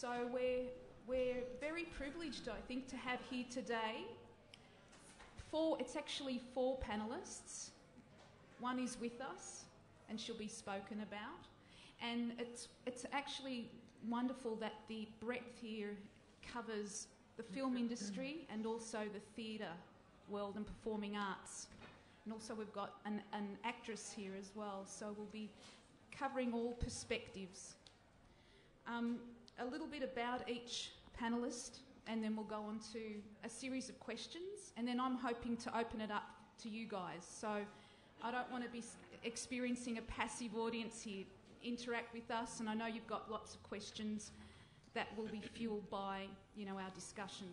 So we're very privileged, I think, to have here today it's actually 4 panellists. One is with us and she'll be spoken about. And it's actually wonderful that the breadth here covers the film industry and also the theatre world and performing arts. And also we've got an actress here as well, so we'll be covering all perspectives. A little bit about each panellist, and then we'll go on to a series of questions, and then I'm hoping to open it up to you guys. So I don't want to be experiencing a passive audience here. Interact with us, and I know you've got lots of questions that will be fueled by, our discussion.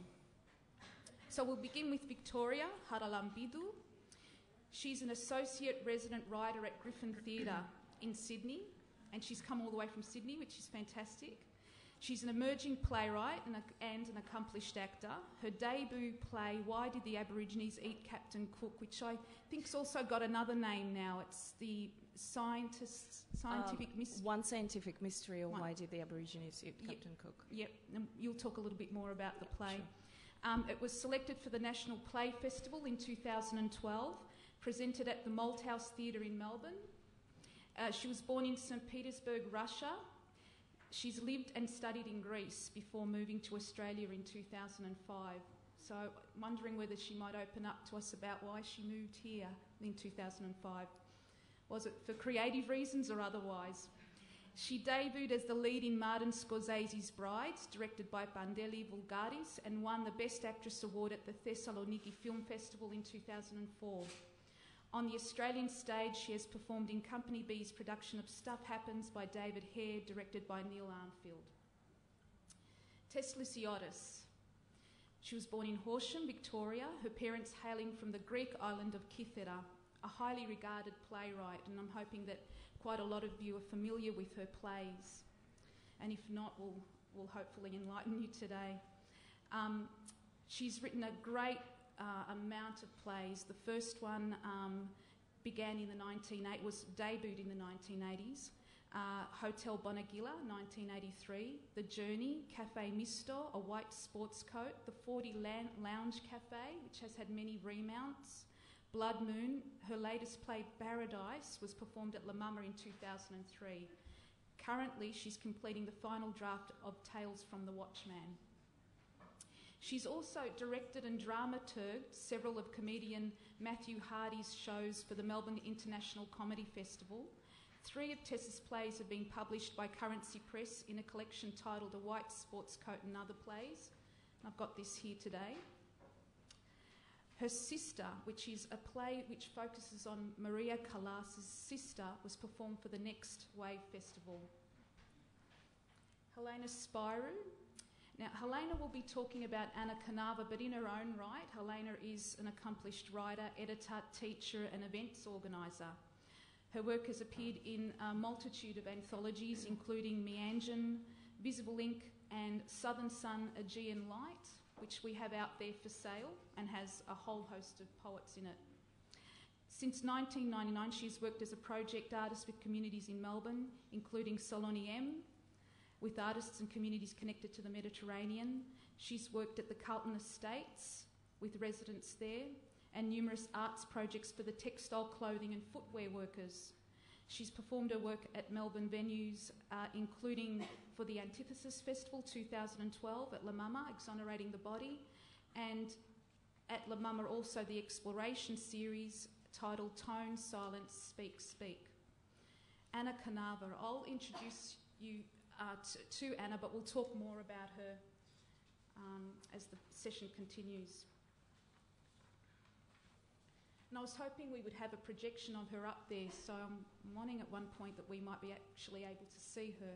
So we'll begin with Victoria Haralabidou. She's an associate resident writer at Griffin Theatre in Sydney, and she's come all the way from Sydney, which is fantastic. She's an emerging playwright and an accomplished actor. Her debut play, Why Did the Aborigines Eat Captain Cook, which I think's also got another name now. It's the scientific mystery. One scientific mystery, or Why Did the Aborigines Eat Captain Cook? Yep, and you'll talk a little bit more about the play. Sure. It was selected for the National Play Festival in 2012, presented at the Malthouse Theatre in Melbourne. She was born in St. Petersburg, Russia. She's lived and studied in Greece before moving to Australia in 2005. So I'm wondering whether she might open up to us about why she moved here in 2005. Was it for creative reasons or otherwise? She debuted as the lead in Martin Scorsese's Brides, directed by Pandeli Vulgaris, and won the Best Actress Award at the Thessaloniki Film Festival in 2004. On the Australian stage, she has performed in Company B's production of Stuff Happens by David Hare, directed by Neil Armfield. Tes Lyssiotis. She was born in Horsham, Victoria, her parents hailing from the Greek island of Kythera, a highly regarded playwright, and I'm hoping that quite a lot of you are familiar with her plays. And if not, we'll hopefully enlighten you today. She's written a great amount of plays. The first one began in the was debuted in the 1980s. Hotel Bonagilla, 1983. The Journey, Cafe Misto, A White Sports Coat. The 40 Lounge Cafe, which has had many remounts. Blood Moon. Her latest play, Paradise, was performed at La Mama in 2003. Currently, she's completing the final draft of Tales from the Watchman. She's also directed and dramaturged several of comedian Matthew Hardy's shows for the Melbourne International Comedy Festival. 3 of Tess's plays have been published by Currency Press in a collection titled A White Sports Coat and Other Plays. I've got this here today. Her Sister, which is a play which focuses on Maria Callas' sister, was performed for the Next Wave Festival. Helena Spyrou. Now, Helena will be talking about Anna Kannava, but in her own right, Helena is an accomplished writer, editor, teacher and events organiser. Her work has appeared in a multitude of anthologies, including Meanjin, Visible Ink and Southern Sun, Aegean Light, which we have out there for sale and has a whole host of poets in it. Since 1999, she's worked as a project artist with communities in Melbourne, including Saloni M, with artists and communities connected to the Mediterranean. She's worked at the Carlton Estates with residents there and numerous arts projects for the textile, clothing and footwear workers. She's performed her work at Melbourne venues, including for the Antipodes Festival 2012 at La Mama, Exonerating the Body, and at La Mama also the exploration series titled Tone, Silence, Speak, Speak. Anna Kannava. I'll introduce you to Anna, but we'll talk more about her as the session continues. And I was hoping we would have a projection of her up there, so I'm wanting at one point that we might be actually able to see her.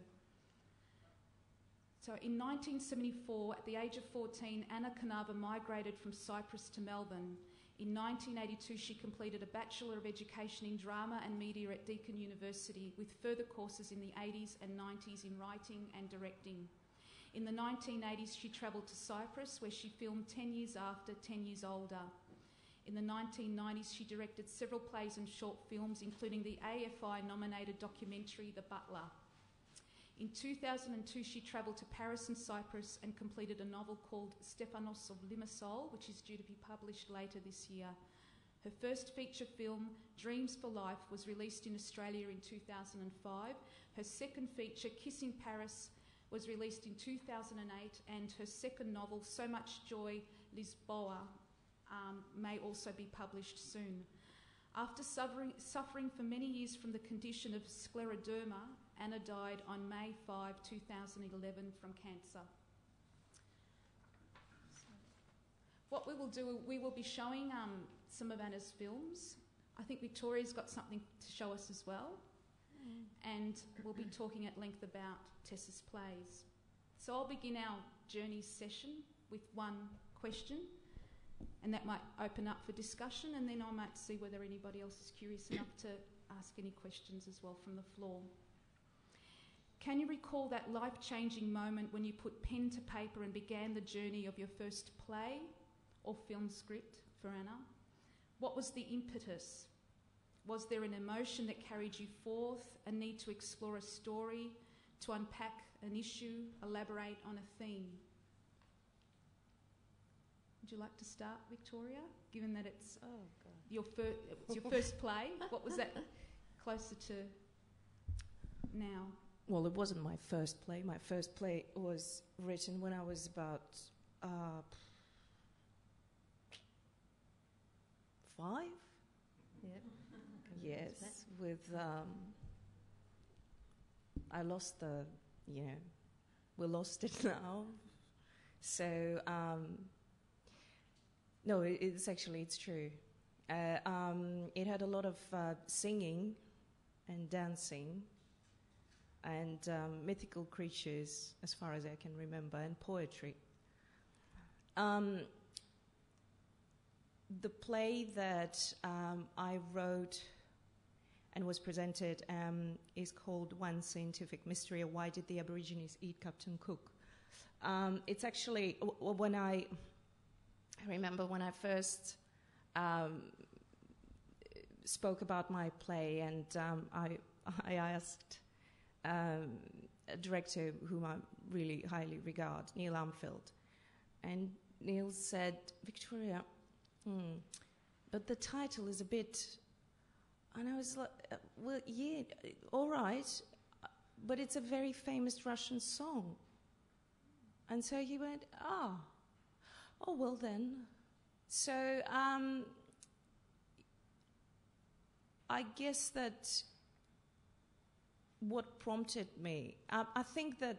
So in 1974, at the age of 14, Anna Kannava migrated from Cyprus to Melbourne. In 1982, she completed a Bachelor of Education in Drama and Media at Deakin University, with further courses in the 80s and 90s in writing and directing. In the 1980s, she travelled to Cyprus, where she filmed 10 Years After, 10 Years Older. In the 1990s, she directed several plays and short films, including the AFI-nominated documentary The Butler. In 2002, she travelled to Paris and Cyprus and completed a novel called Stephanos of Limassol, which is due to be published later this year. Her first feature film, Dreams for Life, was released in Australia in 2005. Her second feature, Kissing Paris, was released in 2008, and her second novel, So Much Joy, Lisboa, may also be published soon. After suffering for many years from the condition of scleroderma, Anna died on May 5, 2011 from cancer. What we will do, we will be showing some of Anna's films. I think Victoria's got something to show us as well. And we'll be talking at length about Tess's plays. So I'll begin our journey session with one question, and that might open up for discussion, and then I might see whether anybody else is curious enough to ask any questions as well from the floor. Can you recall that life-changing moment when you put pen to paper and began the journey of your first play or film script for Anna? What was the impetus? Was there an emotion that carried you forth, a need to explore a story, to unpack an issue, elaborate on a theme? Would you like to start, Victoria, given that it's your first play? What was that closer to now? Well, it wasn't my first play. My first play was written when I was about 5. Yeah. Yes, with I lost the, we lost it now. So no, it's true. It had a lot of singing and dancing and mythical creatures, as far as I can remember, and poetry. The play that I wrote and was presented is called One Scientific Mystery, or Why Did the Aborigines Eat Captain Cook? It's actually, when I remember when I first spoke about my play, and I asked a director whom I really highly regard, Neil Armfield, and Neil said, Victoria, but the title is a bit... And I was like, well, yeah, all right, but it's a very famous Russian song. And so he went, oh, well then. So I guess that what prompted me, I think that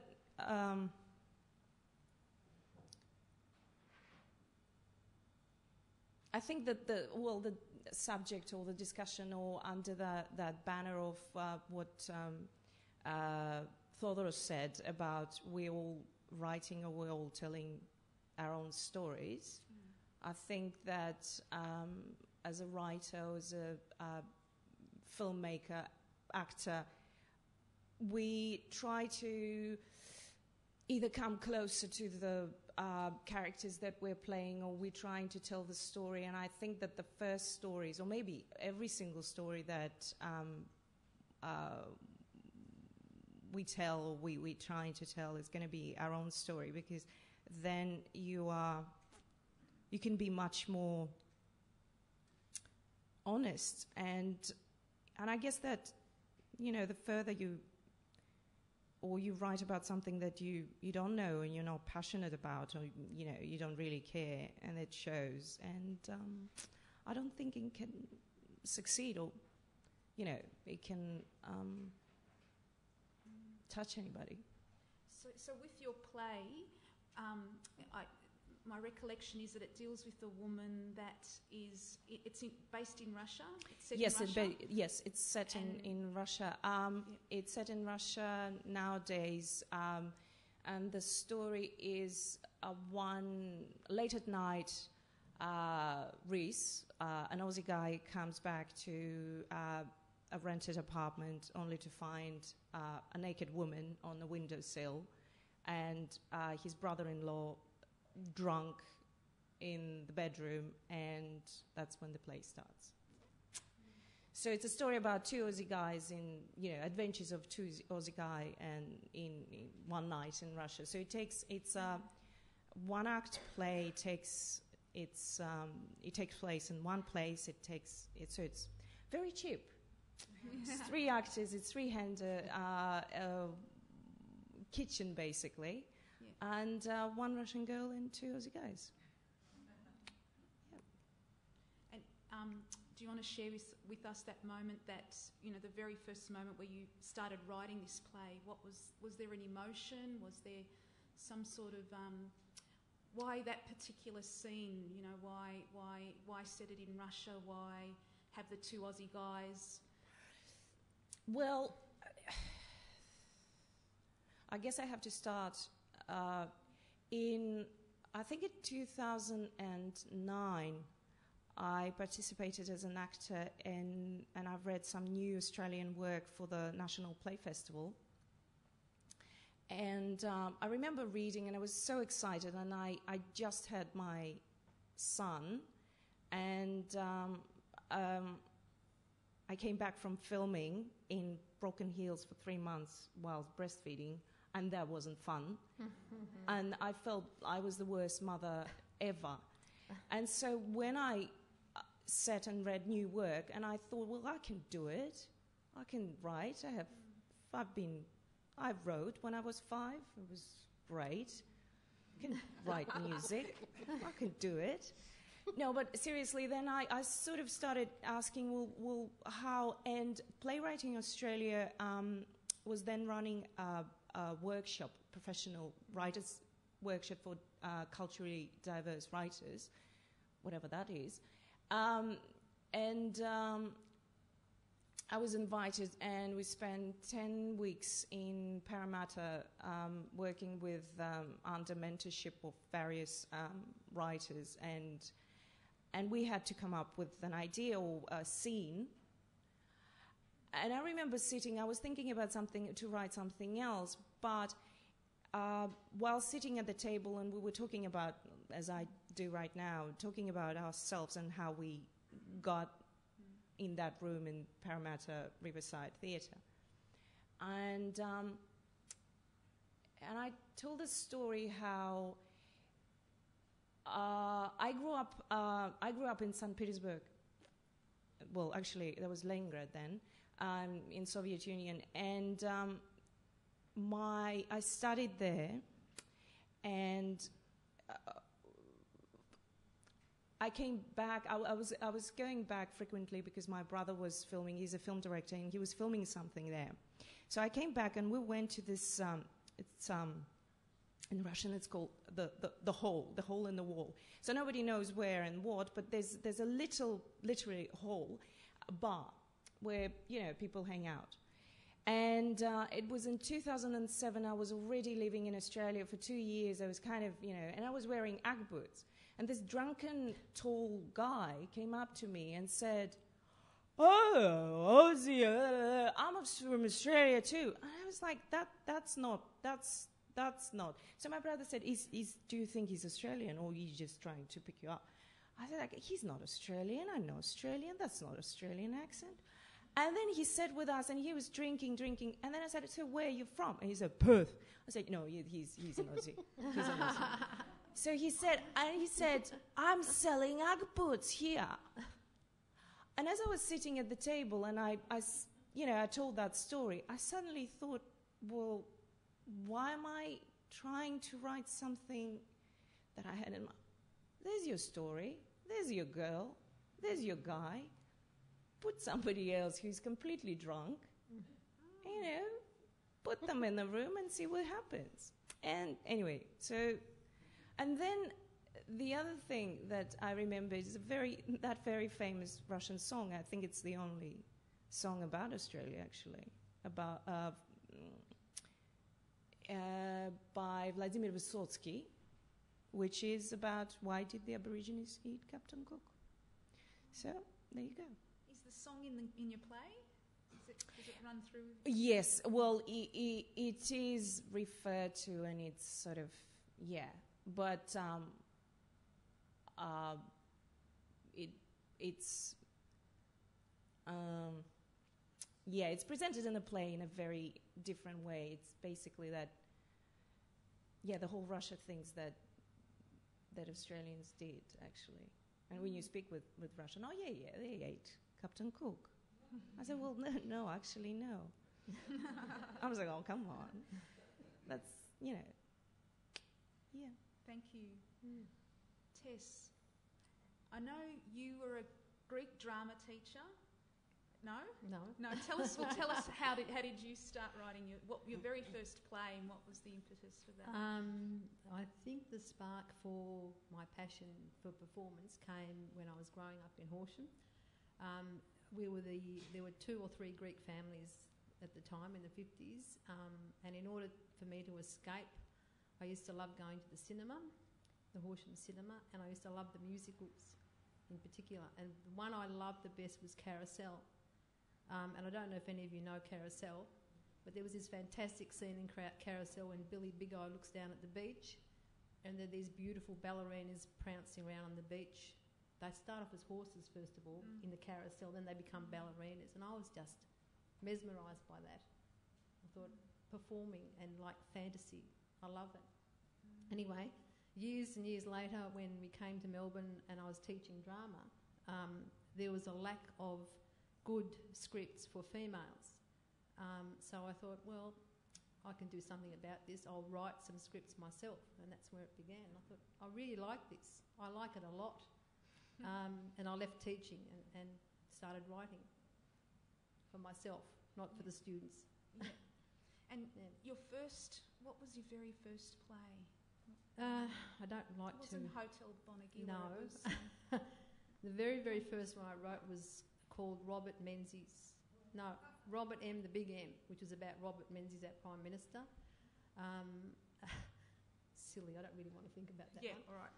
the subject or the discussion, or under that banner of what Thodoros said about we're all writing or we're all telling our own stories. I think that as a writer, as a filmmaker, actor, we try to either come closer to the characters that we're playing, or we're trying to tell the story. And I think that the first stories, or maybe every single story that we tell, or we're trying to tell, is going to be our own story, because then you can be much more honest. And I guess that, the further you write about something that you don't know and you're not passionate about, or you don't really care, and it shows. And I don't think it can succeed, or it can touch anybody. So with your play, my recollection is that it deals with a woman that is based in Russia. It's set in Russia. Yes, it's set in Russia. It's set in Russia nowadays, and the story is one late at night. Reese, an Aussie guy, comes back to a rented apartment only to find a naked woman on the windowsill, and his brother-in-law drunk in the bedroom, and that's when the play starts. So it's a story about two Aussie guys adventures of two Aussie guys and in one night in Russia. So it's a one-act play. It takes place in one place. So it's very cheap. It's 3 actors. It's 3-hander kitchen basically, and 1 Russian girl and 2 Aussie guys. And do you want to share with us that moment, that the very first moment where you started writing this play? Was there an emotion? Was there some sort of why that particular scene? Why set it in Russia? Why have the 2 Aussie guys? Well, I guess I have to start in 2009. I participated as an actor and I've read some new Australian work for the National Play Festival. And I remember reading and I was so excited, and I just had my son, and I came back from filming in Broken Hills for 3 months while breastfeeding, and that wasn't fun. And I felt I was the worst mother ever. And so when I sat and read new work, and I thought, well, I can do it. I can write. I wrote when I was 5. It was great. I can write music. I can do it. No, but seriously, then I sort of started asking, well, how? And Playwriting Australia was then running a workshop, professional writers workshop for culturally diverse writers, whatever that is. I was invited, and we spent 10 weeks in Parramatta working with under mentorship of various writers, and we had to come up with an idea or a scene. And I remember I was thinking about to write something else, but while sitting at the table, and we were talking about, as I do right now, talking about ourselves and how we got in that room in Parramatta Riverside Theatre. And I told a story how I grew up in St. Petersburg. Well, actually, there was Leningrad then, in Soviet Union, and I studied there, and I came back. I was going back frequently because my brother was filming. He's a film director, and he was filming something there. So I came back, and we went to this. It's in Russian, it's called the hole in the wall. So nobody knows where and what, but there's a little, literally hole, a bar where people hang out. And it was in 2007. I was already living in Australia for 2 years. I was kind of, and I was wearing Ugg boots. And this drunken, tall guy came up to me and said, "Oh, Aussie, I'm from Australia too." And I was like, that's not. So my brother said, "Do you think he's Australian, or he's just trying to pick you up?" I said, he's not Australian. I know Australian. That's not Australian accent. And then he sat with us, and he was drinking. And then I said, "So where are you from?" And he said, "Perth." I said, "No, he's an Aussie. He's an Aussie." So he said, "I'm selling Ugg boots here." And as I was sitting at the table and I told that story, I suddenly thought, well, why am I trying to write something that I had in mind? There's your story. There's your girl. There's your guy. Put somebody else who's completely drunk, put them in the room and see what happens. And anyway, and then the other thing that I remember is that very famous Russian song. I think it's the only song about Australia, actually, by Vladimir Vysotsky, which is about why did the Aborigines eat Captain Cook. So there you go. Is the song in your play? Does it run through? Yes. Well, it is referred to, and it's sort of but it's it's presented in the play in a very different way. It's basically that, the whole Russia things that Australians did, actually. And when you speak with Russian, they ate Captain Cook. I said, well, no, actually, no. I was like, oh, come on. That's, Thank you. Tess, I know you were a Greek drama teacher. No? No. Tell us how did you start writing your very first play, and what was the impetus for that? I think the spark for my passion for performance came when I was growing up in Horsham. There were 2 or 3 Greek families at the time in the 50s, and in order for me to escape, I used to love going to the cinema, the Horsham cinema, and I used to love the musicals in particular. And the one I loved the best was Carousel. And I don't know if any of you know Carousel, but there was this fantastic scene in Carousel when Billy Big Eye looks down at the beach, and there are these beautiful ballerinas prancing around on the beach. They start off as horses, first of all, in the carousel, then they become ballerinas, and I was just mesmerised by that. I thought, performing and like fantasy, I love it. Anyway, years and years later, when we came to Melbourne and I was teaching drama, there was a lack of good scripts for females. So I thought, well, I can do something about this. I'll write some scripts myself, and that's where it began. I thought, I really like this. I like it a lot. And I left teaching and started writing for myself, not for the students. Yeah. And what was your very first play? I don't like it to... It wasn't Hotel Bonagilla. No. The very, very first one I wrote was called Robert M, the Big M, which was about Robert Menzies, our Prime Minister. Silly, I don't really want to think about that one. All right.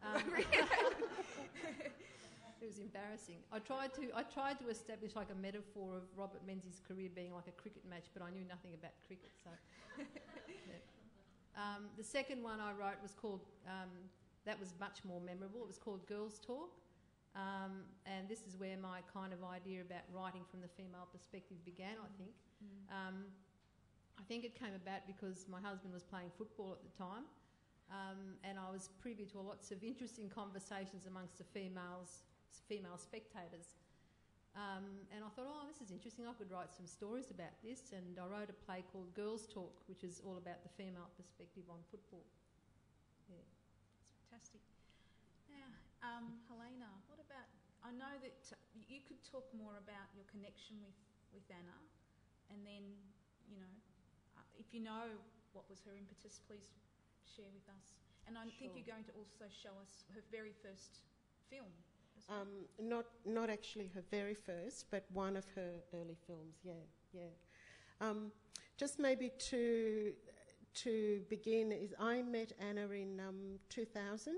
It was embarrassing. I tried to establish like a metaphor of Robert Menzies' career being like a cricket match, but I knew nothing about cricket, so... Yeah. The second one I wrote was called... that was much more memorable. It was called Girls Talk. And this is where my kind of idea about writing from the female perspective began, I think. I think it came about because my husband was playing football at the time, and I was privy to lots of interesting conversations amongst the female spectators. And I thought, oh, this is interesting, I could write some stories about this, and I wrote a play called Girls Talk, which is all about the female perspective on football. Yeah. That's fantastic. Now, Helena, what about... I know that you could talk more about your connection with Anna, and then, if you know what was her impetus, please share with us. And I think you're going to also show us her very first film. Not actually her very first, but one of her early films, yeah. Just maybe to begin, is I met Anna in 2000,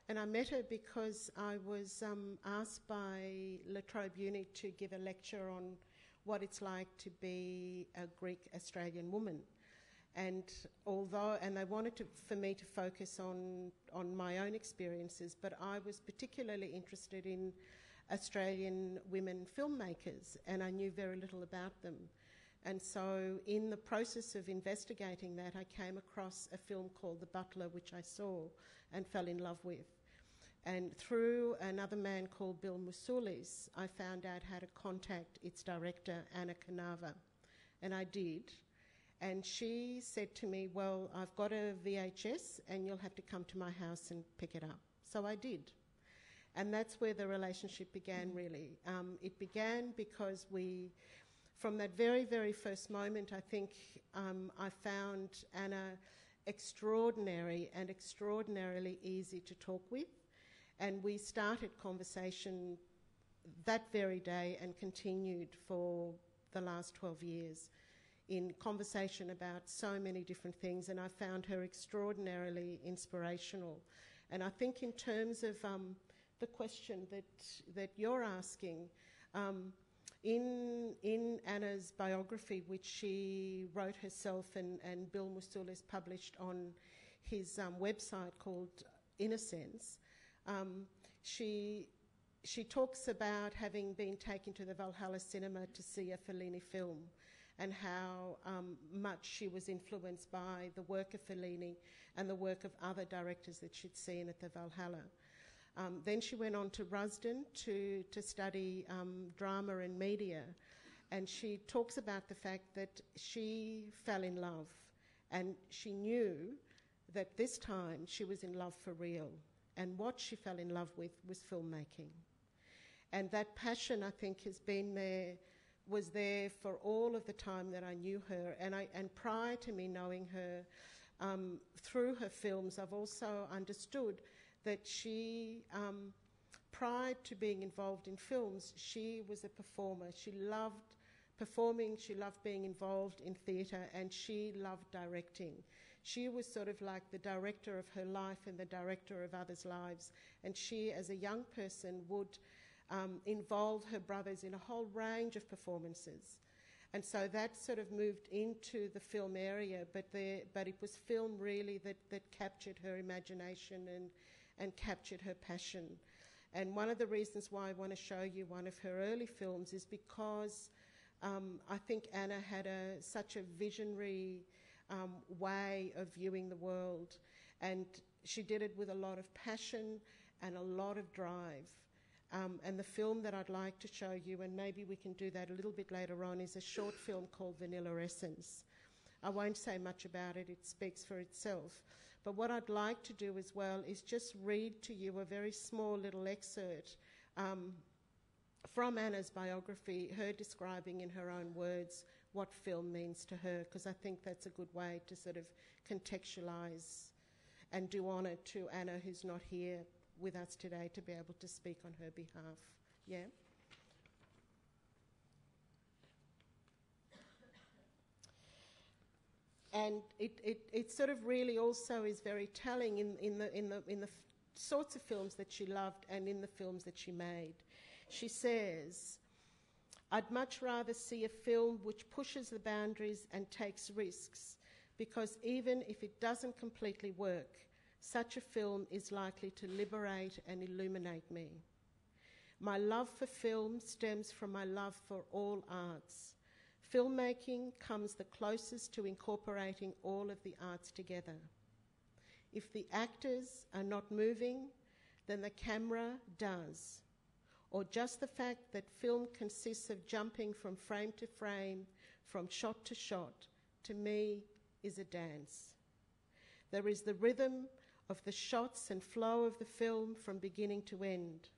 and I met her because I was asked by La Trobe Uni to give a lecture on what it's like to be a Greek Australian woman. And they wanted for me to focus on my own experiences, but I was particularly interested in Australian women filmmakers, and I knew very little about them. And so in the process of investigating that, I came across a film called The Butler, which I saw and fell in love with. And through another man called Bill Mousoulis, I found out how to contact its director, Anna Kannava, and I did. And she said to me, well, I've got a VHS and you'll have to come to my house and pick it up. So I did. And that's where the relationship began, really. It began because from that very, very first moment, I think I found Anna extraordinary and extraordinarily easy to talk with. And we started conversation that very day and continued for the last 12 years. In conversation about so many different things, and I found her extraordinarily inspirational. And I think in terms of the question that you're asking, in Anna's biography, which she wrote herself and Bill Mousoulis published on his website called Innocence, she she talks about having been taken to the Valhalla cinema to see a Fellini film, and how much she was influenced by the work of Fellini and the work of other directors that she'd seen at the Valhalla. Then she went on to Rusden to study drama and media, and she talks about the fact that she fell in love, and she knew that this time she was in love for real, and what she fell in love with was filmmaking. And that passion, I think, was there for all of the time that I knew her. And prior to me knowing her, through her films, I've also understood that she, prior to being involved in films, she was a performer. She loved performing, she loved being involved in theatre, and she loved directing. She was sort of like the director of her life and the director of others' lives. And she, as a young person, would involve her brothers in a whole range of performances. And so that sort of moved into the film area, but it was film really that captured her imagination and captured her passion. And one of the reasons why I want to show you one of her early films is because I think Anna had such a visionary way of viewing the world, and she did it with a lot of passion and a lot of drive. And the film that I'd like to show you, and maybe we can do that a little bit later on, is a short film called Vanilla Essence. I won't say much about it, it speaks for itself. But what I'd like to do as well is just read to you a very small little excerpt from Anna's biography, her describing in her own words what film means to her, because I think that's a good way to sort of contextualise and do honour to Anna, who's not here with us today, to be able to speak on her behalf. Yeah? And it sort of really also is very telling in the sorts of films that she loved and in the films that she made. She says, "I'd much rather see a film which pushes the boundaries and takes risks, because even if it doesn't completely work, such a film is likely to liberate and illuminate me. My love for film stems from my love for all arts. Filmmaking comes the closest to incorporating all of the arts together. If the actors are not moving, then the camera does. Or just the fact that film consists of jumping from frame to frame, from shot to shot, to me is a dance. There is the rhythm of the shots and flow of the film from beginning to end.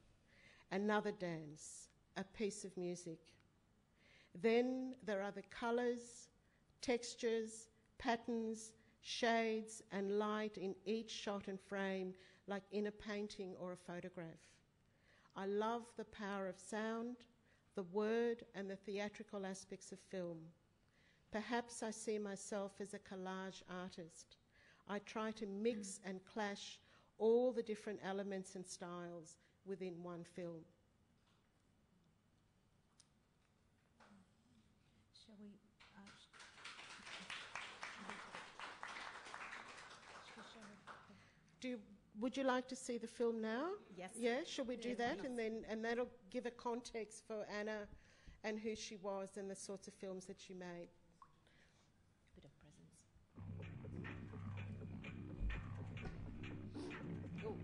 Another dance, a piece of music. Then there are the colours, textures, patterns, shades and light in each shot and frame, like in a painting or a photograph. I love the power of sound, the word and the theatrical aspects of film. Perhaps I see myself as a collage artist. I try to mix and clash all the different elements and styles within one film." Shall we? Would you like to see the film now? Yes. Yeah, should we do Yes, that? why not? And that'll give a context for Anna and who she was and the sorts of films that she made. Bit of presence. Oh,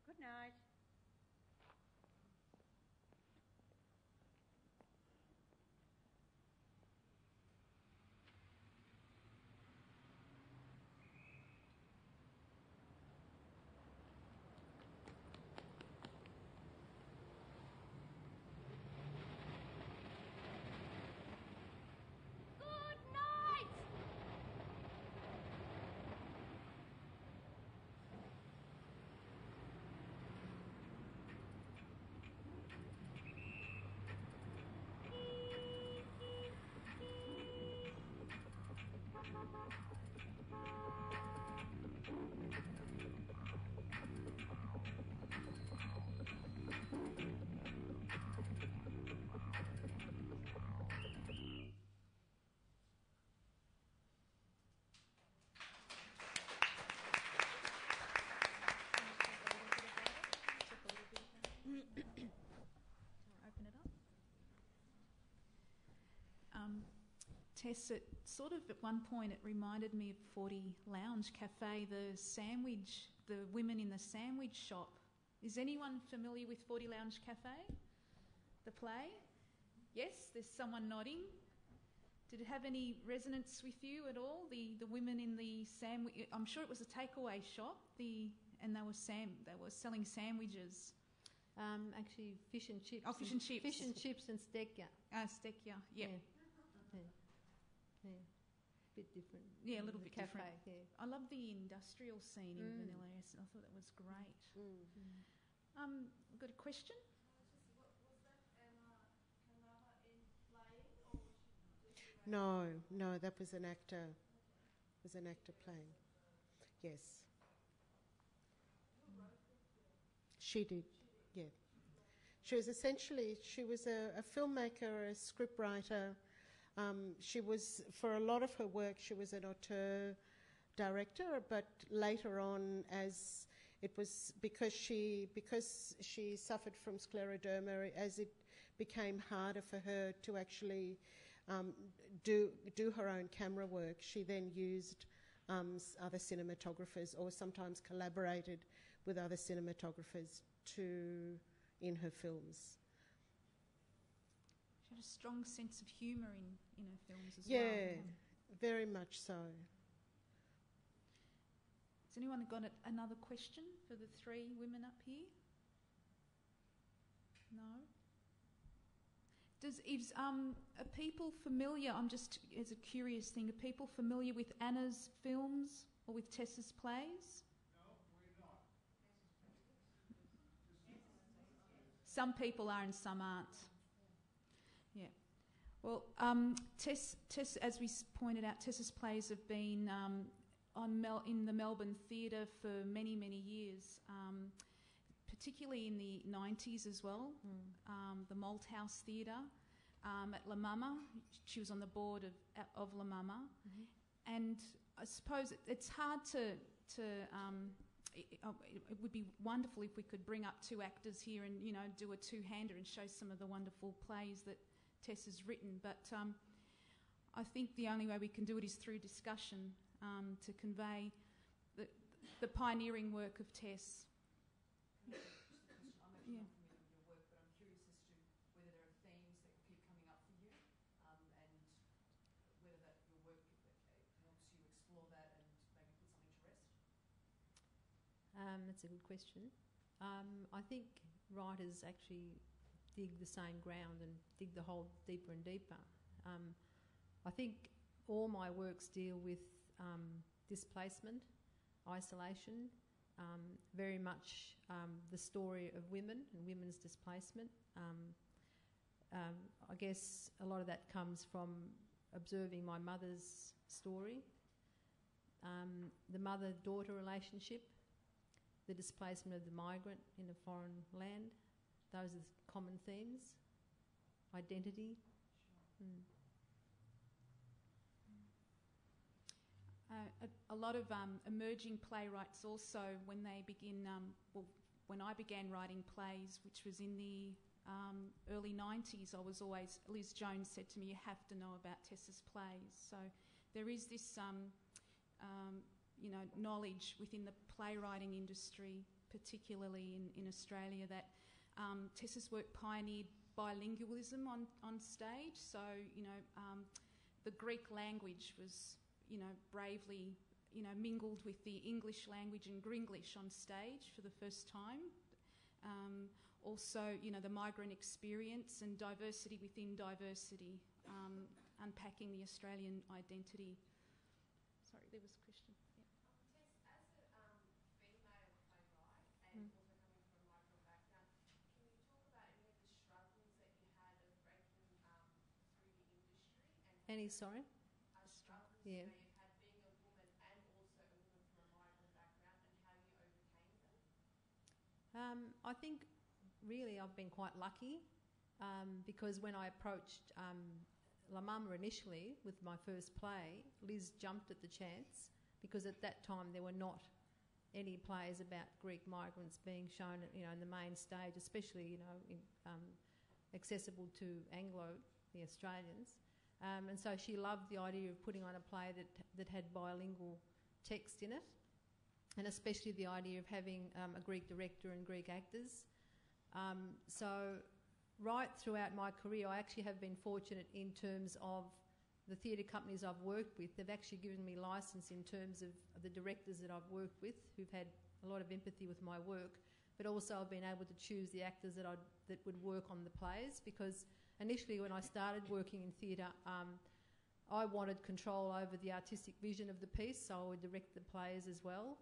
Good night. Tess, it sort of at one point it reminded me of 40 Lounge Cafe, the sandwich, the women in the sandwich shop. Is anyone familiar with 40 Lounge Cafe, the play? Yes, there's someone nodding. Did it have any resonance with you at all? The women in the sandwich, I'm sure it was a takeaway shop, and they were selling sandwiches. Actually, fish and chips. Oh, fish and chips. Fish and chips and stekia. Stekia, yeah. Yeah. Bit different. Yeah, a little bit cafe, different. Yeah. I love the industrial scene in Vanilla Essence. I thought that was great. We've got a question? Was that Kannava in playing, or was she? No, that was an actor. It was an actor playing. Yes. She did, yeah. She was a filmmaker, a scriptwriter. She was, for a lot of her work, she was an auteur director, but later on, as it was because she suffered from scleroderma, as it became harder for her to actually do her own camera work, she then used other cinematographers, or sometimes collaborated with other cinematographers in her films. She had a strong sense of humour in her films as well. Yeah, very much so. Has anyone got another question for the three women up here? No? Are people familiar, I'm just, as a curious thing, are people familiar with Anna's films or with Tess's plays? No, we're not. Some people are and some aren't. Yeah. Well, Tess, as we pointed out, Tess's plays have been in the Melbourne theatre for many, many years, particularly in the 90s as well. The Malthouse Theatre at La Mama. She was on the board of La Mama. And I suppose it's hard it would be wonderful if we could bring up two actors here and, do a two-hander and show some of the wonderful plays that Tess has written. But I think the only way we can do it is through discussion to convey the pioneering work of Tess. I'm actually not familiar with your work, but I'm curious as to whether there are themes that keep coming up for you, and whether that your work helps you explore that and maybe put something to rest. That's a good question. I think writers actually dig the same ground and dig the hole deeper and deeper. I think all my works deal with displacement, isolation, very much the story of women and women's displacement. I guess a lot of that comes from observing my mother's story, the mother-daughter relationship, the displacement of the migrant in a foreign land. Those are the common themes. Identity. A lot of emerging playwrights also, when they begin, when I began writing plays, which was in the early 90s, Liz Jones said to me, you have to know about Tess's plays. So there is this, knowledge within the playwriting industry, particularly in Australia, that Tess's work pioneered bilingualism on stage. So, the Greek language was, bravely, mingled with the English language and Gringlish on stage for the first time. Also, the migrant experience and diversity within diversity, unpacking the Australian identity. Sorry, there was a question. Yeah. Tess, as a female playwright and also coming from a migrant background, can you talk about any of the struggles that you had of breaking through the industry and Any, sorry? struggles Yeah. you may have had being a woman and also a woman from a migrant background, and how you overcame them? I think really I've been quite lucky because when I approached La Mama initially with my first play, Liz jumped at the chance because at that time there were not any plays about Greek migrants being shown, in the main stage, especially, accessible to Anglo, the Australians. And so she loved the idea of putting on a play that had bilingual text in it, and especially the idea of having a Greek director and Greek actors. So right throughout my career, I actually have been fortunate in terms of the theatre companies I've worked with. They've actually given me license in terms of the directors that I've worked with, who've had a lot of empathy with my work, but also I've been able to choose the actors that would work on the plays, because initially when I started working in theatre, I wanted control over the artistic vision of the piece, so I would direct the plays as well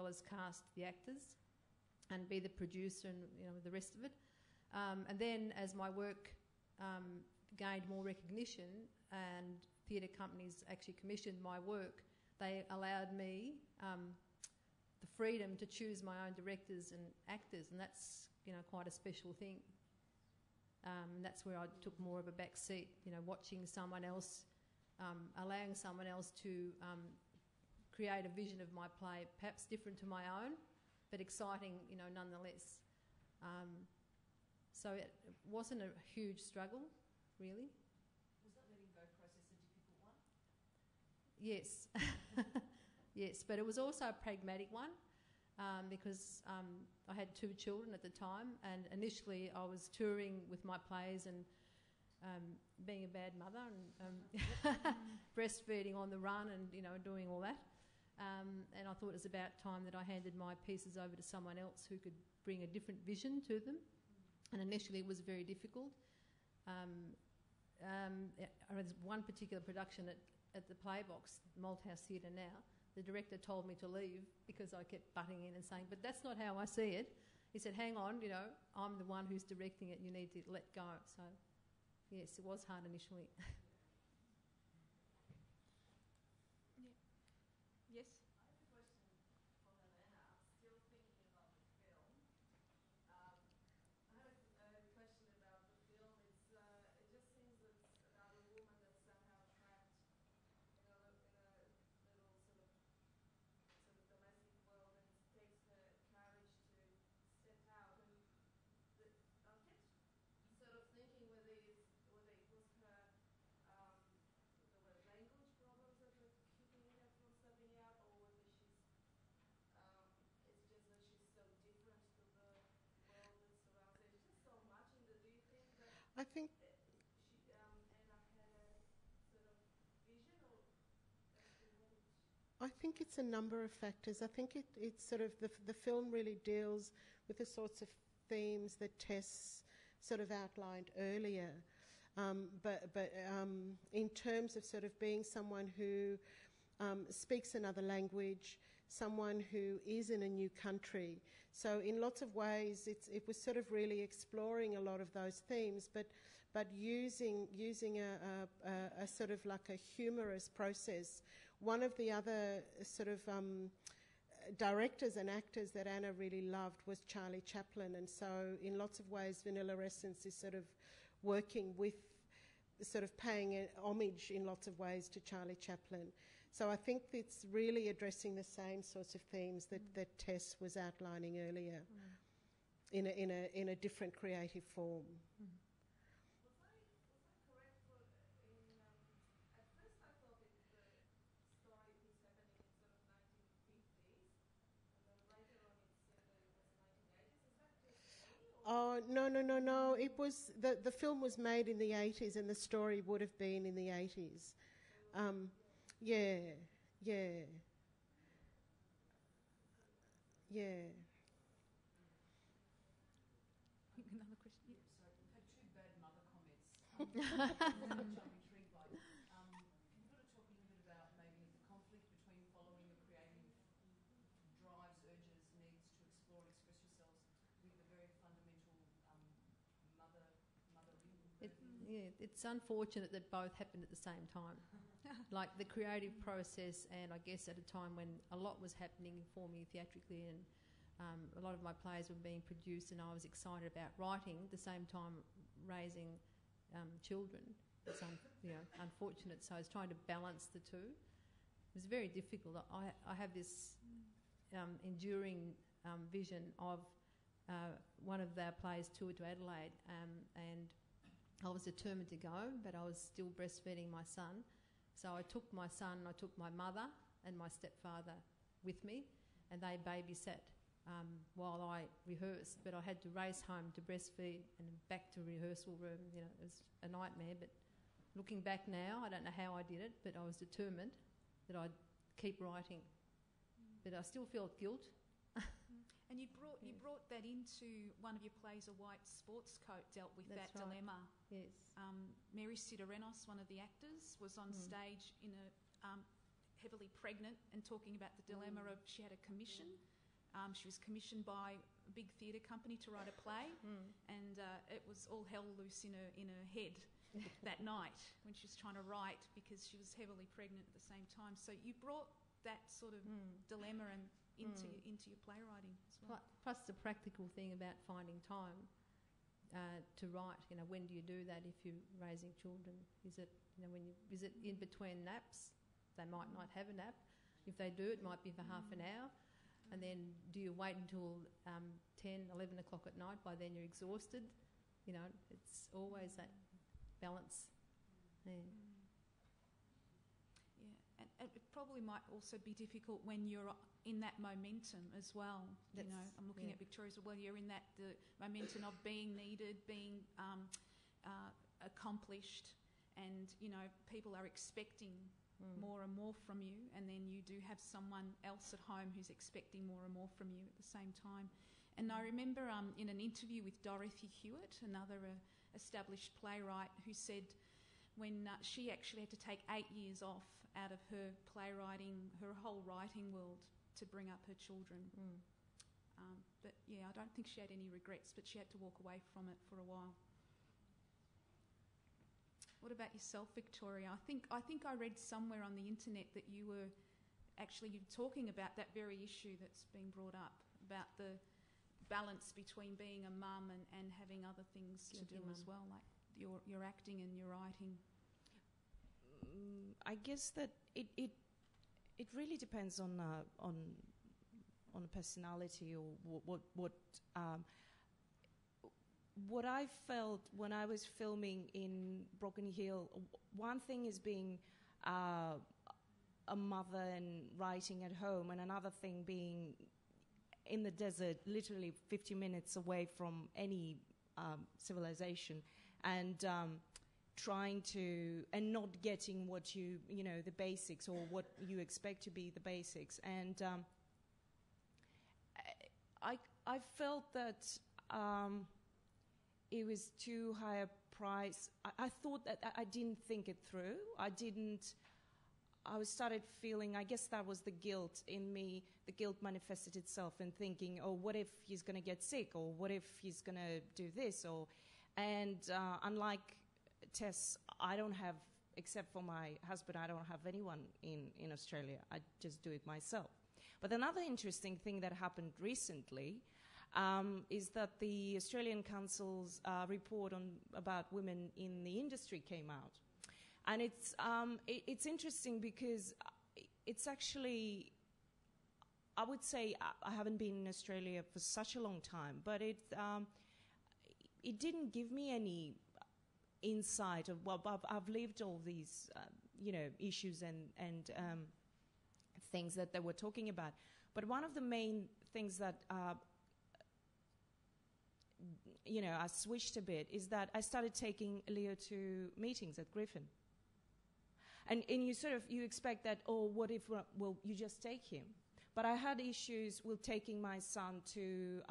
as cast the actors and be the producer and the rest of it. And then as my work gained more recognition and theatre companies actually commissioned my work, they allowed me the freedom to choose my own directors and actors, and that's quite a special thing. And that's where I took more of a back seat, watching someone else, allowing someone else to create a vision of my play, perhaps different to my own, but exciting, nonetheless. So it wasn't a huge struggle, really. Was that letting go process a difficult one? Yes. Yes, but it was also a pragmatic one, because I had 2 children at the time, and initially I was touring with my plays and being a bad mother and breastfeeding on the run and, doing all that. And I thought it was about time that I handed my pieces over to someone else who could bring a different vision to them. And initially it was very difficult. There was one particular production at the Playbox, Malthouse Theatre now. The director told me to leave because I kept butting in and saying, but that's not how I see it. He said, hang on, I'm the one who's directing it, you need to let go. So, yes, it was hard initially. Yes? I have a question for Helena. Still thinking about the film. I have a question about the film. It just seems that it's about a woman that's somehow trapped in a little sort of domestic world, and it takes the courage to step out. And I kept sort of thinking whether it was her there were language problems that were keeping her from stepping out, or whether it's just that she's so different to the world that surrounds her. There's just so much in the. Do you think that I think Anna had a sort of vision, or as to what it? I think it's a number of factors. I think it's sort of the film really deals with the sorts of themes that Tes sort of outlined earlier. But in terms of sort of being someone who speaks another language, someone who is in a new country. So in lots of ways, it was sort of really exploring a lot of those themes, but using a sort of like a humorous process. One of the other sort of directors and actors that Anna really loved was Charlie Chaplin, and so in lots of ways Vanilla Essence is sort of working with, sort of paying homage in lots of ways to Charlie Chaplin. So I think it's really addressing the same sorts of themes that Tes was outlining earlier in a different creative form. Was I correct? At first I thought the story was happening in sort of 1950s, and then later on it said that it was 1980s. Is that just me? Oh, no. It was the film was made in the 80s, and the story would have been in the 80s. Yeah. Another question? Yeah. So we've had 2 bad mother comments, which I'm intrigued by. Can you sort of talk a little bit about maybe the conflict between following your creative drives, urges, needs to explore and express yourselves with the very fundamental mothering? It's unfortunate that both happened at the same time. Like the creative process, and I guess at a time when a lot was happening for me theatrically, and a lot of my plays were being produced, and I was excited about writing at the same time raising children. It's unfortunate, so I was trying to balance the two. It was very difficult. I have this enduring vision of one of our plays toured to Adelaide, and I was determined to go, but I was still breastfeeding my son. So I took my son, I took my mother and my stepfather with me, and they babysat while I rehearsed. But I had to race home to breastfeed and back to rehearsal room. It was a nightmare. But looking back now, I don't know how I did it, but I was determined that I'd keep writing. But I still felt guilt. And you brought that into one of your plays, A White Sports Coat, dealt with That's that right. dilemma. Yes. Mary Sidorenos, one of the actors, was on stage in a heavily pregnant and talking about the dilemma of she had a commission. She was commissioned by a big theatre company to write a play, and it was all hell loose in her head that night when she was trying to write because she was heavily pregnant at the same time. So you brought that sort of dilemma and into your playwriting as well. Plus the practical thing about finding time to write. You know, when do you do that if you're raising children? Is it, you know, is it in between naps? They might not have a nap. If they do, it might be for half an hour. And then do you wait until 10, 11 o'clock at night? By then you're exhausted. You know, it's always that balance. Yeah. Yeah, and it probably might also be difficult when you're in that momentum as well. You know, I'm looking at Victoria's. Well, you're in the momentum of being needed, being accomplished, and you know, people are expecting more and more from you, and then you do have someone else at home who's expecting more and more from you at the same time. And I remember in an interview with Dorothy Hewitt, another established playwright, who said when she actually had to take 8 years off out of her playwriting, her whole writing world, to bring up her children. But yeah, I don't think she had any regrets, but she had to walk away from it for a while. What about yourself, Victoria? I think I read somewhere on the internet that you were actually talking about that very issue that's been brought up, about the balance between being a mum and having other things to do as well, like your acting and your writing. I guess that it really depends on a personality, or what I felt when I was filming in Broken Hill. One thing is being a mother and writing at home, and another thing being in the desert, literally 50 minutes away from any civilization, and trying to, and not getting what you know, the basics, or what you expect to be the basics. And I felt that it was too high a price. I thought that I didn't think it through. I started feeling, I guess that was the guilt in me. The guilt manifested itself in thinking, oh, what if he's going to get sick? Or what if he's going to do this? And unlike Tes, I don't have, except for my husband, I don't have anyone in Australia. I just do it myself. But another interesting thing that happened recently is that the Australian Council's report about women in the industry came out. And it's interesting because it's actually, I would say, I haven't been in Australia for such a long time, but it didn't give me any insight of, well, I've lived all these issues and things that they were talking about. But one of the main things that I switched a bit is that I started taking Leo to meetings at Griffin. And you expect that, oh, what if, well, you just take him. But I had issues with taking my son to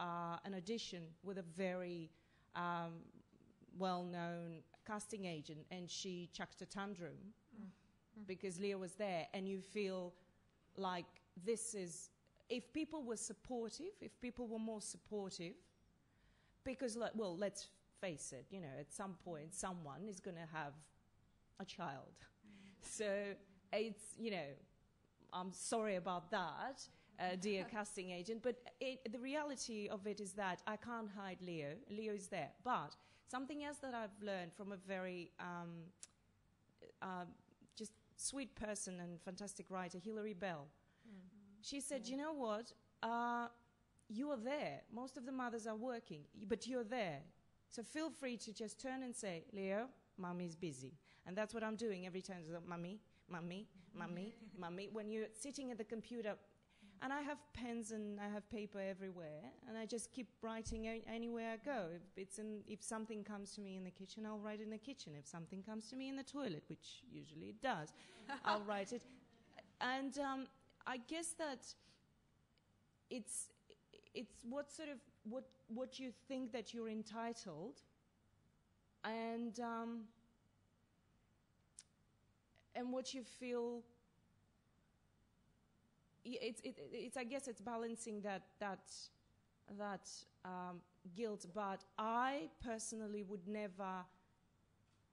an audition with a very well-known casting agent, and she chucked a tantrum because Leo was there, and you feel like this is, if people were supportive, if people were more supportive, because, well, let's face it, at some point someone is going to have a child. So it's, I'm sorry about that, dear casting agent, but the reality of it is that I can't hide Leo. Leo is there. But something else that I've learned from a very just sweet person and fantastic writer, Hilary Bell. She said, you know what, you are there. Most of the mothers are working, but you're there. So feel free to just turn and say, Leo, Mummy's busy. And that's what I'm doing every time. So, Mummy, Mummy, Mummy, Mummy. When you're sitting at the computer, and I have pens and I have paper everywhere, and I just keep writing anywhere I go. If something comes to me in the kitchen, I'll write it in the kitchen. If something comes to me in the toilet, which usually it does, I'll write it. And I guess that it's what you think that you're entitled, and what you feel. It's I guess it's balancing that guilt. But I personally would never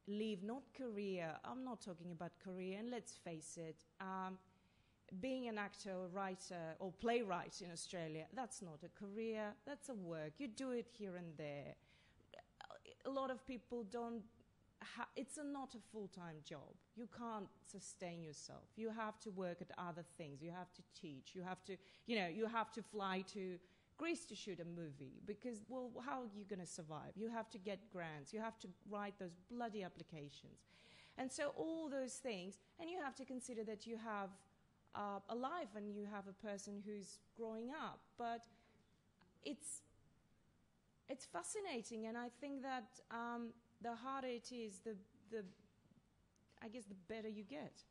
leave, not career. I'm not talking about career, and let's face it. Being an actor or writer or playwright in Australia, that's not a career, that's a work. You do it here and there. A lot of people don't, it's not a full-time job. You can't sustain yourself. You have to work at other things. You have to teach. You have to, you have to fly to Greece to shoot a movie because, well, how are you going to survive? You have to get grants. You have to write those bloody applications. And so all those things, and you have to consider that you have a life and you have a person who's growing up. But it's fascinating, and I think that the harder it is, I guess the better you get.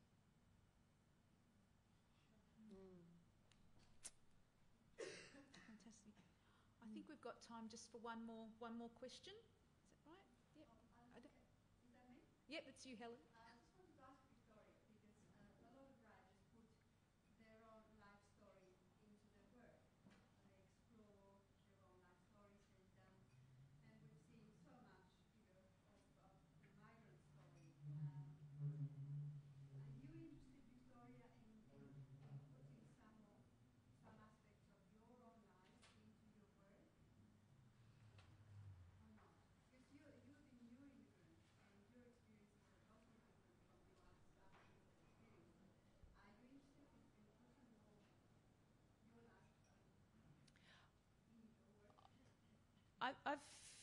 Fantastic. I think we've got time just for one more question. Is that right? Yep. Is that me? Yep, it's you, Helen. I just wanted to ask Victoria, because a lot of writers put their own life story into their work. They explore their own life stories, and we've seen so much, of the migrant story. Are you interested, Victoria, in putting some aspects of your own life into your work, or not? Because you've been new immigrant, and your experiences are totally different from the ones some people experience. Are you interested in putting more your life in your work? I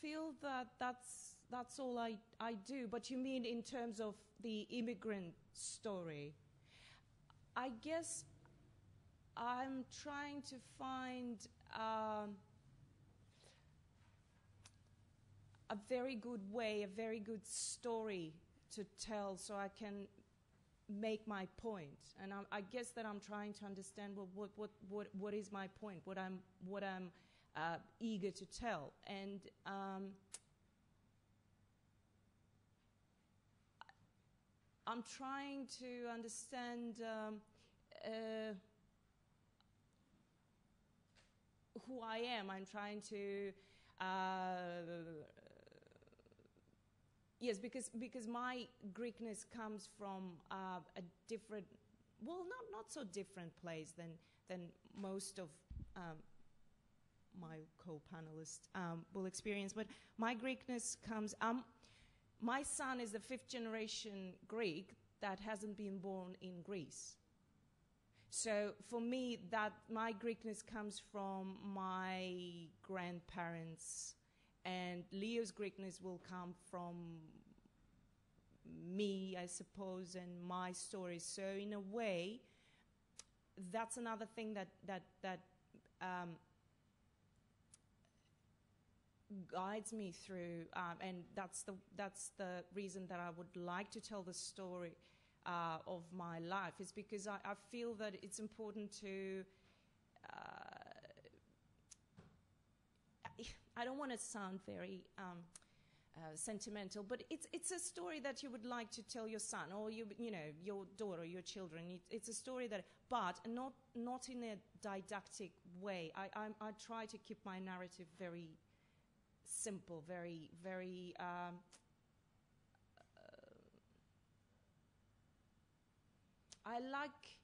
feel that that's all I do. But you mean in terms of the immigrant story? I guess I'm trying to find a very good way, a very good story to tell, so I can make my point. And I guess that I'm trying to understand what is my point, what I'm eager to tell. And I'm trying to understand who I am. I'm trying to yes, because my Greekness comes from a different, well, not so different place than most of my co-panelists will experience. But my Greekness comes. My son is the 5th generation Greek that hasn't been born in Greece. So for me, that my Greekness comes from my grandparents, and Leo's Greekness will come from me, I suppose, and my story. So in a way, that's another thing that guides me through, and that's the reason that I would like to tell the story of my life, is because I feel that it's important to. I don't want to sound very sentimental, but it's a story that you would like to tell your son or your daughter, your children. It's a story that, but not in a didactic way. I try to keep my narrative very simple, very, very I like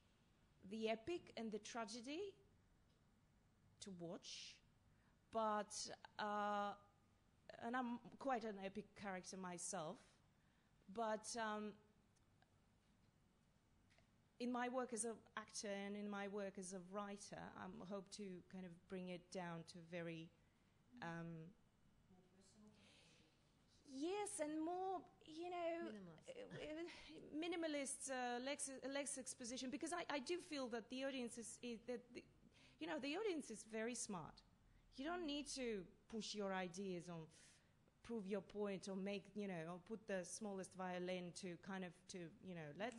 the epic and the tragedy to watch, but and I'm quite an epic character myself, but in my work as an actor and in my work as a writer, I hope to kind of bring it down to very yes, and more, minimalist, less exposition, because I do feel that the audience the audience is very smart. You don't need to push your ideas on, prove your point, or make, or put the smallest violin to kind of let's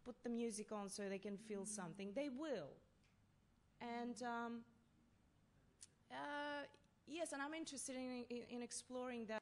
put the music on so they can feel something. They will, and Yes, and I'm interested in exploring that.